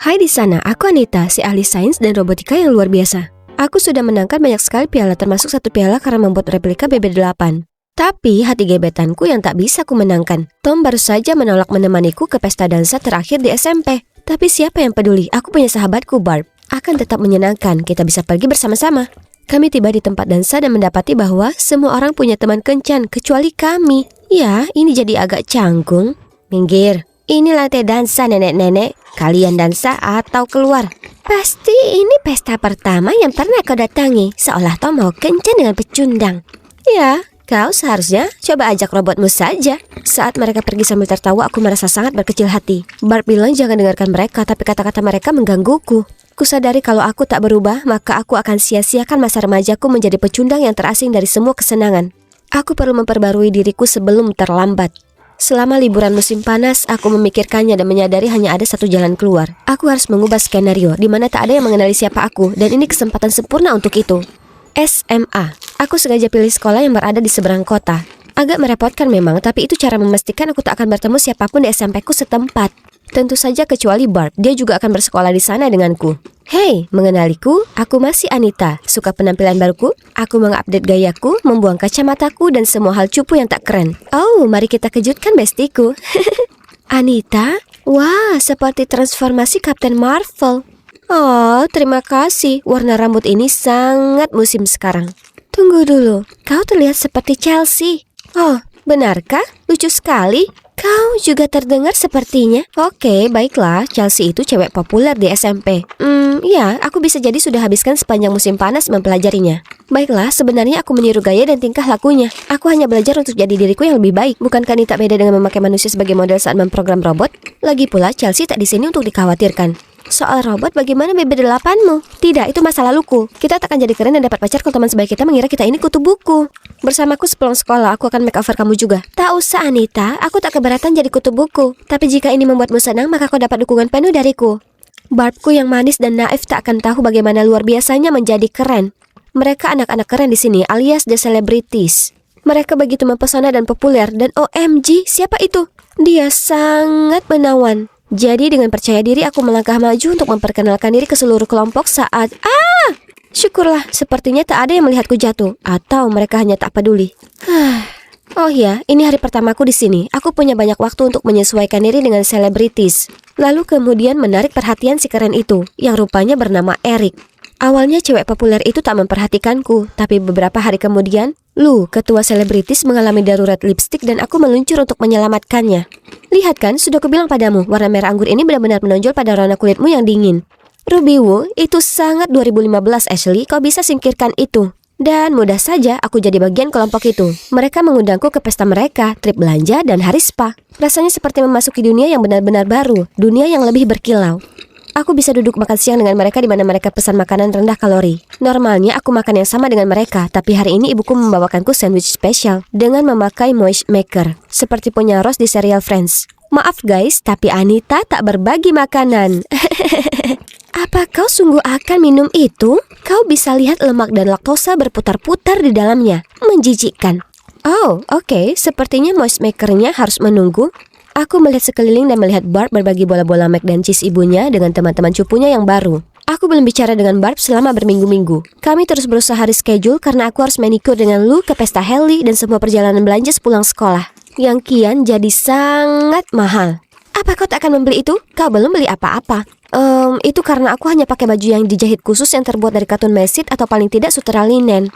Hai di sana, aku Anita, si ahli sains dan robotika yang luar biasa. Aku sudah menangkan banyak sekali piala, termasuk 1 piala karena membuat replika BB-8. Tapi hati gebetanku yang tak bisa ku menangkan. Tom baru saja menolak menemaniku ke pesta dansa terakhir di SMP. Tapi siapa yang peduli, aku punya sahabatku Barb. Akan tetap menyenangkan, kita bisa pergi bersama-sama. Kami tiba di tempat dansa dan mendapati bahwa semua orang punya teman kencan, kecuali kami. Ya, ini jadi agak canggung. Minggir, ini lantai dansa nenek-nenek. Kalian dansa atau keluar. Pasti ini pesta pertama yang pernah kau datangi. Seolah Tom mau kencan dengan pecundang. Ya, kau seharusnya coba ajak robotmu saja. Saat mereka pergi sambil tertawa, aku merasa sangat berkecil hati. Barb bilang jangan dengarkan mereka, tapi kata-kata mereka menggangguku. Kusadari kalau aku tak berubah, maka aku akan sia-siakan masa remajaku menjadi pecundang yang terasing dari semua kesenangan. Aku perlu memperbarui diriku sebelum terlambat. Selama liburan musim panas, aku memikirkannya dan menyadari hanya ada satu jalan keluar. Aku harus mengubah skenario di mana tak ada yang mengenali siapa aku, dan ini kesempatan sempurna untuk itu. SMA. Aku sengaja pilih sekolah yang berada di seberang kota. Agak merepotkan memang, tapi itu cara memastikan aku tak akan bertemu siapapun di SMP-ku setempat. Tentu saja kecuali Barb, dia juga akan bersekolah di sana denganku. Hei, mengenaliku? Aku masih Anita. Suka penampilan baruku? Aku mengupdate gayaku, membuang kacamataku, dan semua hal cupu yang tak keren. Oh, mari kita kejutkan bestiku. Anita? Wah, seperti transformasi Captain Marvel. Oh, terima kasih. Warna rambut ini sangat musim sekarang. Tunggu dulu, kau terlihat seperti Chelsea. Oh, benarkah? Lucu sekali. Kau juga terdengar sepertinya. Oke, baiklah. Chelsea itu cewek populer di SMP. Ya, aku bisa jadi sudah habiskan sepanjang musim panas mempelajarinya. Baiklah, sebenarnya aku meniru gaya dan tingkah lakunya. Aku hanya belajar untuk jadi diriku yang lebih baik. Bukankah ini tak beda dengan memakai manusia sebagai model saat memprogram robot? Lagi pula, Chelsea tak di sini untuk dikhawatirkan. Soal robot, bagaimana BB-8-mu? Tidak, itu masa laluku. Kita tak akan jadi keren dan dapat pacar kalau teman sebaik kita mengira kita ini kutu buku. Bersamaku sepulang sekolah, aku akan makeover kamu juga. Tak usah, Anita. Aku tak keberatan jadi kutu buku. Tapi jika ini membuatmu senang, maka kau dapat dukungan penuh dariku. Barbku yang manis dan naif tak akan tahu bagaimana luar biasanya menjadi keren. Mereka anak-anak keren di sini, alias the celebrities. Mereka begitu mempesona dan populer, dan OMG, siapa itu? Dia sangat menawan. Jadi dengan percaya diri aku melangkah maju untuk memperkenalkan diri ke seluruh kelompok saat... Syukurlah, sepertinya tak ada yang melihatku jatuh. Atau mereka hanya tak peduli. Oh ya, ini hari pertamaku di sini. Aku punya banyak waktu untuk menyesuaikan diri dengan selebritis. Lalu kemudian menarik perhatian si keren itu, yang rupanya bernama Eric. Awalnya cewek populer itu tak memperhatikanku, tapi beberapa hari kemudian, Lu, ketua selebritis mengalami darurat lipstik dan aku meluncur untuk menyelamatkannya. Lihat kan, sudah kubilang padamu, warna merah anggur ini benar-benar menonjol pada warna kulitmu yang dingin. Ruby Woo, itu sangat 2015 Ashley, kau bisa singkirkan itu. Dan mudah saja aku jadi bagian kelompok itu. Mereka mengundangku ke pesta mereka, trip belanja, dan hari spa. Rasanya seperti memasuki dunia yang benar-benar baru, dunia yang lebih berkilau. Aku bisa duduk makan siang dengan mereka di mana mereka pesan makanan rendah kalori. Normalnya aku makan yang sama dengan mereka, tapi hari ini ibuku membawakanku sandwich spesial dengan memakai moist maker, seperti punya Ross di serial Friends. Maaf guys, tapi Anita tak berbagi makanan. Apa kau sungguh akan minum itu? Kau bisa lihat lemak dan laktosa berputar-putar di dalamnya. Menjijikkan. Oh, oke. Sepertinya moist makernya harus menunggu. Aku melihat sekeliling dan melihat Barb berbagi bola-bola mac dan cheese ibunya dengan teman-teman cupunya yang baru. Aku belum bicara dengan Barb selama berminggu-minggu. Kami terus berusaha reschedule karena aku harus manicure dengan Lu ke pesta Haley dan semua perjalanan belanja sepulang sekolah, yang kian jadi sangat mahal. Apa kau tak akan membeli itu? Kau belum beli apa-apa. Itu karena aku hanya pakai baju yang dijahit khusus yang terbuat dari katun mesit atau paling tidak sutera linen.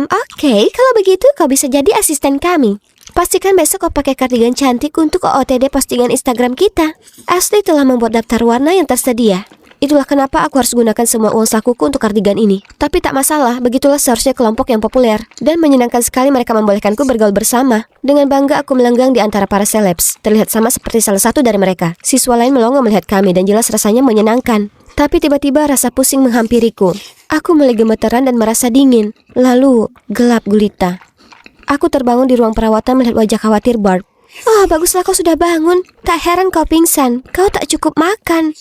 Oke, kalau begitu kau bisa jadi asisten kami. Pastikan besok kau pakai kardigan cantik untuk OOTD postingan Instagram kita. Ashley telah membuat daftar warna yang tersedia. Itulah kenapa aku harus gunakan semua uang sakuku untuk kardigan ini. Tapi tak masalah, begitulah seharusnya kelompok yang populer. Dan menyenangkan sekali mereka membolehkanku bergaul bersama. Dengan bangga aku melenggang di antara para celebs. Terlihat sama seperti salah satu dari mereka. Siswa lain melongo melihat kami dan jelas rasanya menyenangkan. Tapi tiba-tiba rasa pusing menghampiriku. Aku mulai gemeteran dan merasa dingin. Lalu gelap gulita. Aku terbangun di ruang perawatan melihat wajah khawatir Barb. Oh, baguslah kau sudah bangun. Tak heran kau pingsan. Kau tak cukup makan.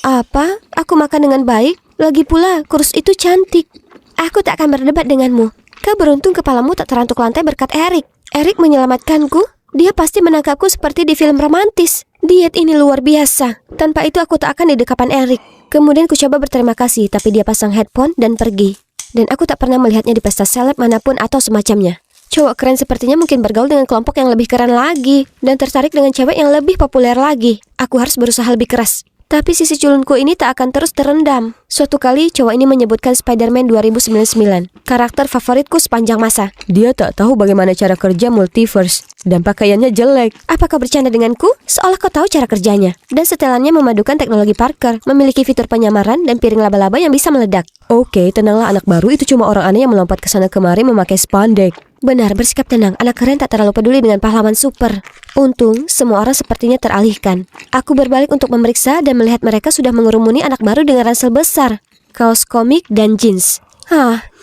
Apa? Aku makan dengan baik. Lagi pula, kurus itu cantik. Aku tak akan berdebat denganmu. Kau beruntung kepalamu tak terantuk lantai berkat Eric. Eric menyelamatkanku. Dia pasti menangkapku seperti di film romantis. Diet ini luar biasa. Tanpa itu aku tak akan di dekapan Eric. Kemudian ku coba berterima kasih, tapi dia pasang headphone dan pergi. Dan aku tak pernah melihatnya di pesta seleb manapun atau semacamnya. Cowok keren sepertinya mungkin bergaul dengan kelompok yang lebih keren lagi dan tertarik dengan cewek yang lebih populer lagi. Aku harus berusaha lebih keras. Tapi sisi culunku ini tak akan terus terendam. Suatu kali cowok ini menyebutkan Spider-Man 2099, karakter favoritku sepanjang masa. Dia tak tahu bagaimana cara kerja multiverse dan pakaiannya jelek. Apa kau bercanda denganku? Seolah kau tahu cara kerjanya. Dan setelannya memadukan teknologi Parker, memiliki fitur penyamaran dan piring laba-laba yang bisa meledak. Oke, tenanglah anak baru, itu cuma orang aneh yang melompat ke sana kemari memakai spandek. Benar, bersikap tenang. Anak keren tak terlalu peduli dengan pahlawan super. Untung, semua orang sepertinya teralihkan. Aku berbalik untuk memeriksa dan melihat mereka sudah mengurumuni anak baru dengan ransel besar, kaos komik, dan jeans.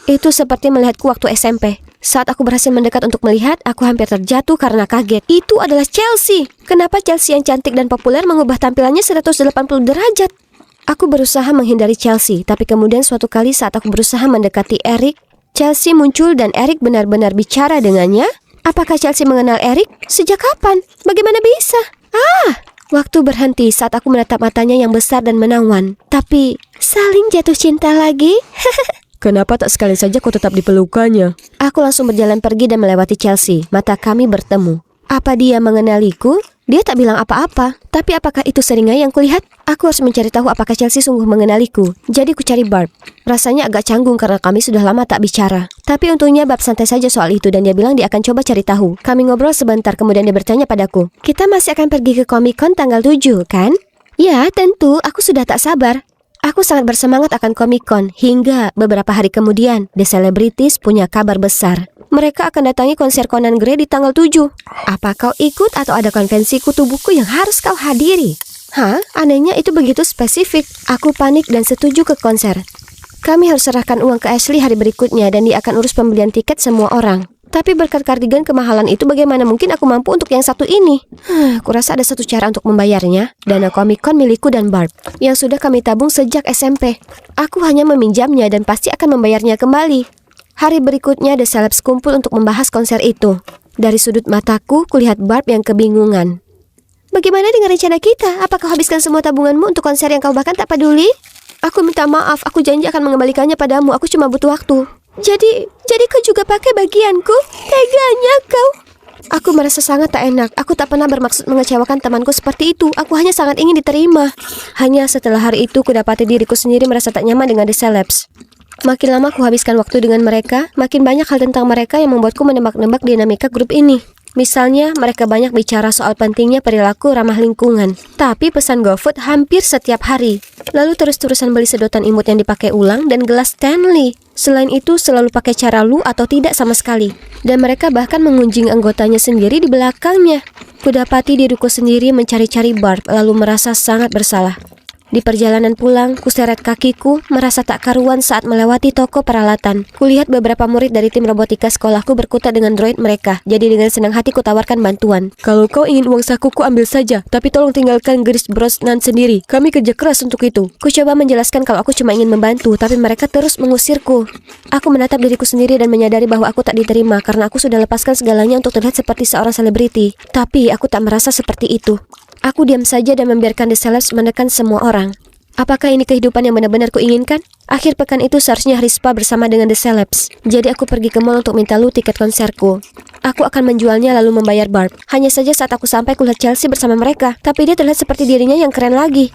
Itu seperti melihatku waktu SMP. Saat aku berhasil mendekat untuk melihat, aku hampir terjatuh karena kaget. Itu adalah Chelsea. Kenapa Chelsea yang cantik dan populer mengubah tampilannya 180 derajat? Aku berusaha menghindari Chelsea, tapi kemudian suatu kali saat aku berusaha mendekati Eric, Chelsea muncul dan Eric benar-benar bicara dengannya. Apakah Chelsea mengenal Eric? Sejak kapan? Bagaimana bisa? Waktu berhenti saat aku menatap matanya yang besar dan menawan. Tapi, saling jatuh cinta lagi? Kenapa tak sekali saja kau tetap dipelukannya? Aku langsung berjalan pergi dan melewati Chelsea. Mata kami bertemu. Apa dia mengenaliku? Dia tak bilang apa-apa. Tapi apakah itu seringai yang kulihat? Aku harus mencari tahu apakah Chelsea sungguh mengenaliku. Jadi ku cari Barb. Rasanya agak canggung karena kami sudah lama tak bicara. Tapi untungnya Barb santai saja soal itu dan dia bilang dia akan coba cari tahu. Kami ngobrol sebentar kemudian dia bertanya padaku, "Kita masih akan pergi ke Comic Con tanggal 7, kan?" "Ya, tentu. Aku sudah tak sabar." Aku sangat bersemangat akan Comic Con hingga beberapa hari kemudian The Celebrities punya kabar besar. Mereka akan datangi konser Conan Gray di tanggal 7. Apa kau ikut atau ada konvensi kutu buku yang harus kau hadiri? Anehnya itu begitu spesifik. Aku panik dan setuju ke konser. Kami harus serahkan uang ke Ashley hari berikutnya dan dia akan urus pembelian tiket semua orang. Tapi berkat kardigan kemahalan itu bagaimana mungkin aku mampu untuk yang satu ini? Kurasa ada satu cara untuk membayarnya. Dana Comic Con milikku dan Barb yang sudah kami tabung sejak SMP. Aku hanya meminjamnya dan pasti akan membayarnya kembali. Hari berikutnya The Celebs kumpul untuk membahas konser itu. Dari sudut mataku, kulihat Barb yang kebingungan. "Bagaimana dengan rencana kita? Apakah habiskan semua tabunganmu untuk konser yang kau bahkan tak peduli?" "Aku minta maaf, aku janji akan mengembalikannya padamu. Aku cuma butuh waktu." Jadi kau juga pakai bagianku? Teganya kau. Aku merasa sangat tak enak. Aku tak pernah bermaksud mengecewakan temanku seperti itu. Aku hanya sangat ingin diterima. Hanya setelah hari itu, kudapati diriku sendiri merasa tak nyaman dengan The Celebs. Makin lama ku habiskan waktu dengan mereka, makin banyak hal tentang mereka yang membuatku menebak-nebak dinamika grup ini. Misalnya, mereka banyak bicara soal pentingnya perilaku ramah lingkungan. Tapi pesan GoFood hampir setiap hari. Lalu terus-terusan beli sedotan imut yang dipakai ulang dan gelas Stanley. Selain itu, selalu pakai cara lu atau tidak sama sekali. Dan mereka bahkan mengunjungi anggotanya sendiri di belakangnya. Kudapati diriku sendiri mencari-cari Barb, lalu merasa sangat bersalah. Di perjalanan pulang, kuseret kakiku, merasa tak karuan saat melewati toko peralatan. Kulihat beberapa murid dari tim robotika sekolahku berkutat dengan droid mereka. Jadi dengan senang hati kutawarkan bantuan. "Kalau kau ingin uang sakuku ambil saja, tapi tolong tinggalkan Chris Brosnan sendiri. Kami kerja keras untuk itu." Ku coba menjelaskan kalau aku cuma ingin membantu, tapi mereka terus mengusirku. Aku menatap diriku sendiri dan menyadari bahwa aku tak diterima karena aku sudah lepaskan segalanya untuk terlihat seperti seorang selebriti. Tapi aku tak merasa seperti itu. Aku diam saja dan membiarkan The Celebs menekan semua orang. Apakah ini kehidupan yang benar-benar kuinginkan? Akhir pekan itu seharusnya hari spa bersama dengan The Celebs. Jadi aku pergi ke mall untuk minta Lu tiket konserku. Aku akan menjualnya lalu membayar Barb. Hanya saja saat aku sampai kulihat Chelsea bersama mereka. Tapi dia terlihat seperti dirinya yang keren lagi.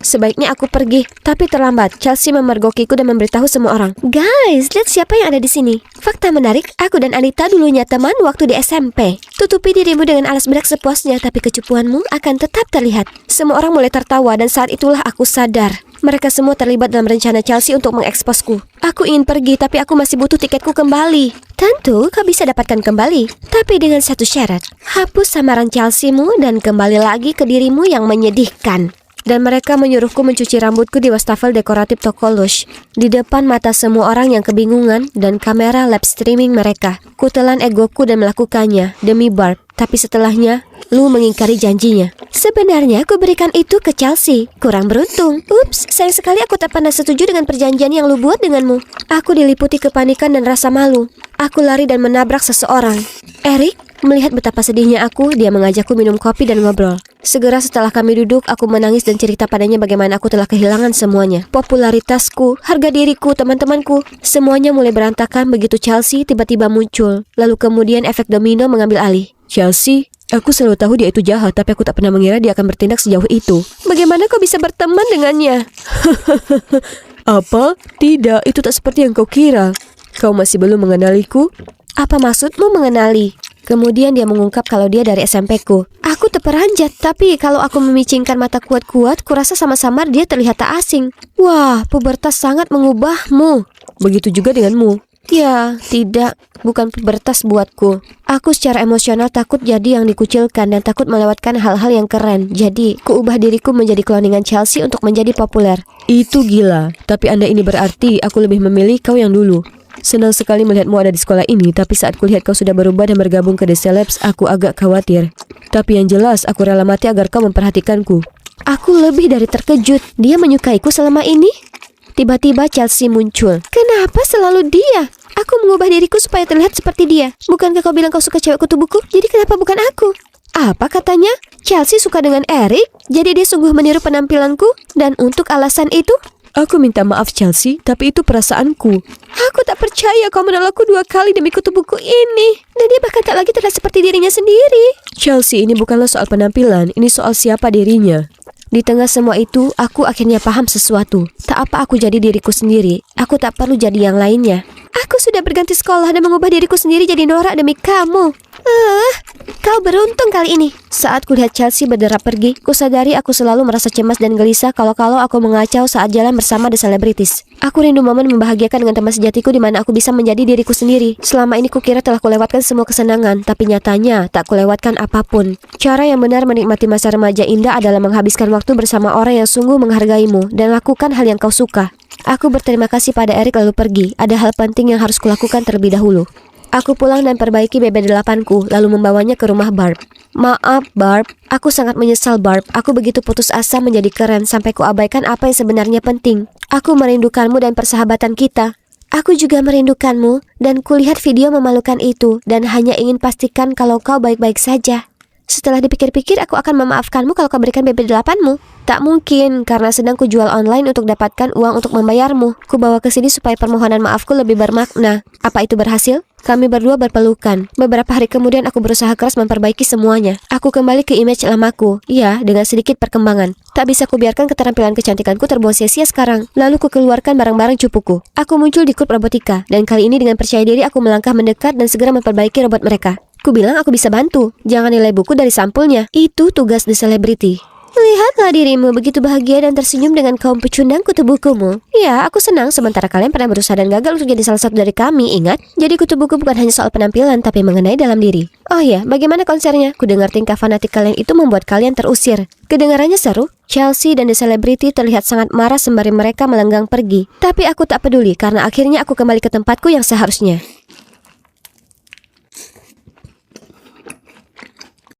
Sebaiknya aku pergi. Tapi terlambat. Chelsea memergokiku dan memberitahu semua orang. "Guys, lihat siapa yang ada di sini." Fakta menarik, aku dan Anita dulunya teman waktu di SMP. Tutupi dirimu dengan alas berak sepuasnya, tapi kecupuanmu akan tetap terlihat. Semua orang mulai tertawa dan saat itulah aku sadar. Mereka semua terlibat dalam rencana Chelsea untuk mengeksposku. Aku ingin pergi, tapi aku masih butuh tiketku kembali. Tentu, kau bisa dapatkan kembali. Tapi dengan satu syarat. Hapus samaran Chelsea-mu dan kembali lagi ke dirimu yang menyedihkan. Dan mereka menyuruhku mencuci rambutku di wastafel dekoratif toko Lush. Di depan mata semua orang yang kebingungan dan kamera live streaming mereka. Kutelan egoku dan melakukannya demi Barb. Tapi setelahnya, Lu mengingkari janjinya. "Sebenarnya aku berikan itu ke Chelsea. Kurang beruntung. Ups, sayang sekali aku tak pernah setuju dengan perjanjian yang Lu buat denganmu." Aku diliputi kepanikan dan rasa malu. Aku lari dan menabrak seseorang. "Eric, Melihat betapa sedihnya aku, dia mengajakku minum kopi dan ngobrol. Segera setelah kami duduk, aku menangis dan cerita padanya bagaimana aku telah kehilangan semuanya. Popularitasku, harga diriku, teman-temanku, semuanya mulai berantakan begitu Chelsea tiba-tiba muncul. Lalu kemudian efek domino mengambil alih. Chelsea, aku selalu tahu dia itu jahat, tapi aku tak pernah mengira dia akan bertindak sejauh itu. Bagaimana kau bisa berteman dengannya? Apa? Tidak, itu tak seperti yang kau kira. Kau masih belum mengenaliku? Apa maksudmu mengenali? Kemudian dia mengungkap kalau dia dari SMP-ku. Aku terperanjat, tapi kalau aku memicingkan mata kuat-kuat, kurasa sama-sama dia terlihat tak asing. Wah, pubertas sangat mengubahmu. Begitu juga denganmu. Ya, tidak. Bukan pubertas buatku. Aku secara emosional takut jadi yang dikucilkan dan takut melewatkan hal-hal yang keren. Jadi, kuubah diriku menjadi kloningan Chelsea untuk menjadi populer. Itu gila. Tapi Anda ini berarti aku lebih memilih kau yang dulu. Senang sekali melihatmu ada di sekolah ini, tapi saat kulihat kau sudah berubah dan bergabung ke The Celebs, aku agak khawatir. Tapi yang jelas, aku rela mati agar kau memperhatikanku. Aku lebih dari terkejut. Dia menyukaiku selama ini? Tiba-tiba Chelsea muncul. Kenapa selalu dia? Aku mengubah diriku supaya terlihat seperti dia. Bukankah kau bilang kau suka cewek kutu buku? Jadi kenapa bukan aku? Apa katanya? Chelsea suka dengan Eric? Jadi dia sungguh meniru penampilanku? Dan untuk alasan itu? Aku minta maaf Chelsea, tapi itu perasaanku. Aku tak percaya kau menolakku 2 kali demi kutu buku ini. Dan dia bahkan tak lagi terlihat seperti dirinya sendiri. Chelsea, ini bukanlah soal penampilan, ini soal siapa dirinya. Di tengah semua itu, aku akhirnya paham sesuatu. Tak apa aku jadi diriku sendiri. Aku tak perlu jadi yang lainnya. Aku sudah berganti sekolah dan mengubah diriku sendiri jadi norak demi kamu. Kau beruntung kali ini. Saat kulihat Chelsea berderap pergi, kusadari aku selalu merasa cemas dan gelisah kalau aku mengacau saat jalan bersama The Celebrities. Aku rindu momen membahagiakan dengan teman sejatiku di mana aku bisa menjadi diriku sendiri. Selama ini kukira telah kulewatkan semua kesenangan, tapi nyatanya tak kulewatkan apapun. Cara yang benar menikmati masa remaja indah adalah menghabiskan waktu bersama orang yang sungguh menghargaimu dan lakukan hal yang kau suka. Aku berterima kasih pada Eric lalu pergi. Ada hal penting yang harus kulakukan terlebih dahulu. Aku pulang dan perbaiki BB8ku, lalu membawanya ke rumah Barb. Maaf Barb, aku sangat menyesal Barb. Aku begitu putus asa menjadi keren sampai kuabaikan apa yang sebenarnya penting. Aku merindukanmu dan persahabatan kita. Aku juga merindukanmu dan kulihat video memalukan itu dan hanya ingin pastikan kalau kau baik-baik saja. Setelah dipikir-pikir, aku akan memaafkanmu kalau kau berikan BB8-mu. Tak mungkin, karena sedang kujual online untuk dapatkan uang untuk membayarmu. Kubawa ke sini supaya permohonan maafku lebih bermakna. Apa itu berhasil? Kami berdua berpelukan. Beberapa hari kemudian aku berusaha keras memperbaiki semuanya. Aku kembali ke image lamaku. Ya, dengan sedikit perkembangan. Tak bisa kubiarkan keterampilan kecantikanku terbuang sia-sia sekarang. Lalu kukeluarkan barang-barang cupuku. Aku muncul di klub robotika. Dan kali ini dengan percaya diri aku melangkah mendekat dan segera memperbaiki robot mereka. Ku bilang aku bisa bantu. Jangan nilai buku dari sampulnya. Itu tugas The Celebrity. Lihatlah dirimu begitu bahagia dan tersenyum dengan kaum pecundang kutu bukumu. Ya, aku senang sementara kalian pernah berusaha dan gagal untuk jadi salah satu dari kami, ingat? Jadi kutu buku bukan hanya soal penampilan, tapi mengenai dalam diri. Oh ya, bagaimana konsernya? Kudengar tingkah fanatik kalian itu membuat kalian terusir. Kedengarannya seru. Chelsea dan The Celebrity terlihat sangat marah sembari mereka melenggang pergi. Tapi aku tak peduli karena akhirnya aku kembali ke tempatku yang seharusnya.